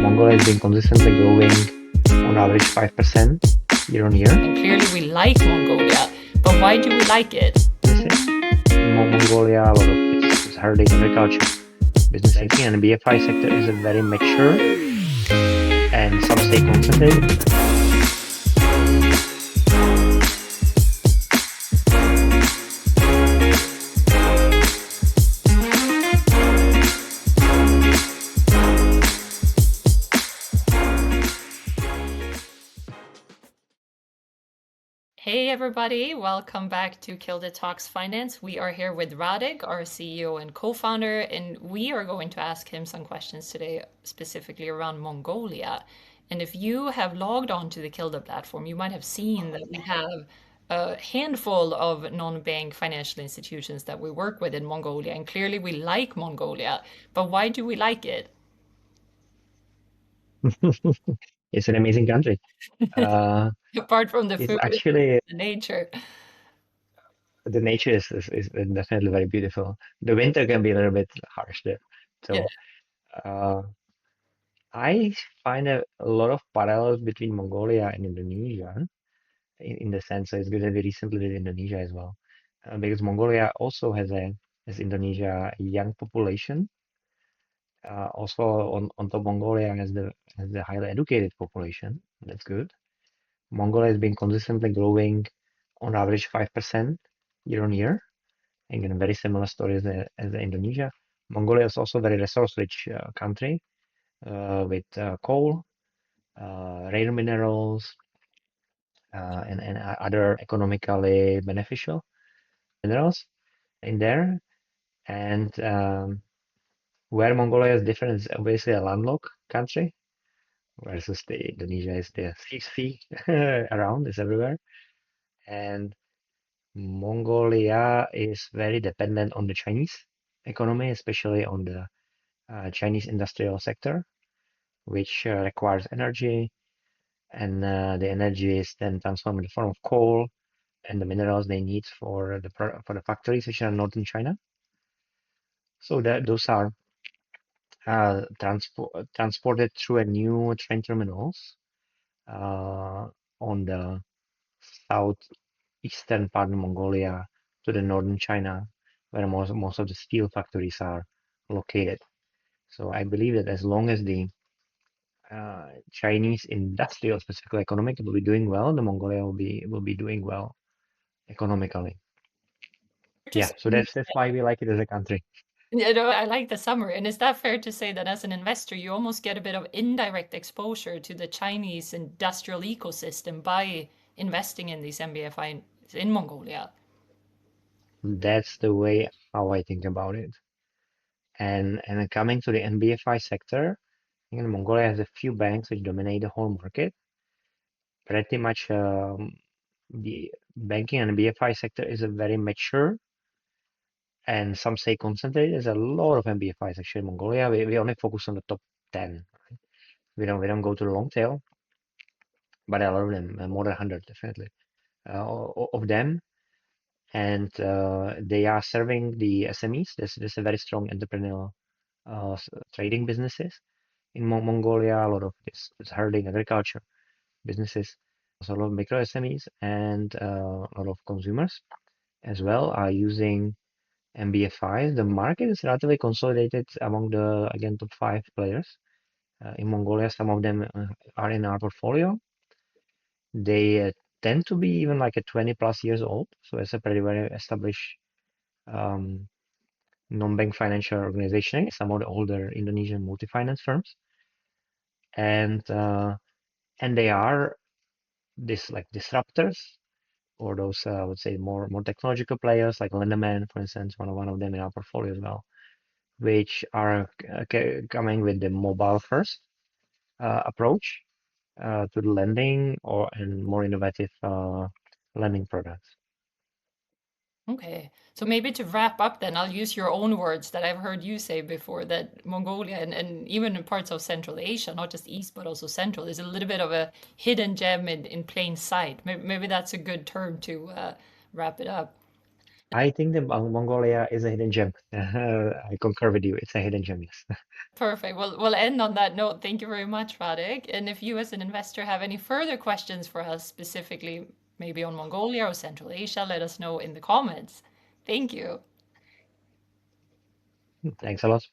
Mongolia has been consistently growing on average 5% year on year. And clearly we like Mongolia, but why do we like it? In Mongolia, a lot of is herding agriculture, business banking, and the BFI sector is a very mature and some say concentrated. Hey everybody, welcome back to Kilde Talks Finance. We are here with Radek, our CEO and co-founder, and we are going to ask him some questions today, specifically around Mongolia. And if you have logged on to the Kilde platform, you might have seen that we have a handful of non-bank financial institutions that we work with in Mongolia, and clearly we like Mongolia. But why do we like it? It's an amazing country. Apart from the It's food, actually the nature. the nature is definitely very beautiful. The winter can be a little bit harsh there. Yeah. So uh, I find a lot of parallels between Mongolia and Indonesia in the sense that it's good that we recently did Indonesia as well. Because Mongolia also has Indonesia a young population. Also on top Mongolia has the highly educated population. That's good. Mongolia has been consistently growing on average 5% year on year. Again, a very similar story as Indonesia. Mongolia is also a very resource-rich country with coal, rare minerals, and other economically beneficial minerals in there. And where Mongolia is different is obviously a landlocked country, versus the Indonesia is the sea around, is everywhere. And Mongolia is very dependent on the Chinese economy, especially on the Chinese industrial sector, which requires energy, and the energy is then transformed in the form of coal and the minerals they need for the factories which are in northern China. So that those are transported through a new train terminals on the southeastern part of Mongolia to the northern China, where most of the steel factories are located. So I believe that as long as the Chinese industrial, specifically economic, will be doing well, the Mongolia will be doing well economically. Yeah, Just so that's why we like it as a country. I like the summary. And is that fair to say that as an investor, you almost get a bit of indirect exposure to the Chinese industrial ecosystem by investing in these MBFI in Mongolia? That's the way how I think about it. And coming to the NBFI sector, I think Mongolia has a few banks which dominate the whole market. Pretty much the banking and BFI sector is a very mature and some say concentrated. There's a lot of MBFIs actually in Mongolia. We only focus on the top 10. Right? We don't go to the long tail, but a lot of them, more than 100 definitely, of them. And they are serving the SMEs. There's a very strong entrepreneurial trading businesses in Mongolia. A lot of this herding agriculture businesses. Also a lot of micro SMEs and a lot of consumers as well are using MBFIs. The market is relatively consolidated among the, again, top 5 players. In Mongolia, some of them are in our portfolio. They tend to be even like a 20 plus years old. So it's a pretty very established um, non-bank financial organization, some of the older Indonesian multi-finance firms. And they are this like disruptors or those I would say more technological players like Lindemann, for instance, one of them in our portfolio as well, which are coming with the mobile first approach to the lending and more innovative lending products. Okay. So maybe to wrap up then, I'll use your own words that I've heard you say before that Mongolia and even in parts of Central Asia, not just East, but also Central, is a little bit of a hidden gem in plain sight. Maybe that's a good term to wrap it up. I think that Mongolia is a hidden gem. I concur with you. It's a hidden gem, yes. Perfect. Well, we'll end on that note. Thank you very much, Radek. And if you as an investor have any further questions for us, specifically maybe on Mongolia or Central Asia, let us know in the comments. Thank you. Thanks a lot.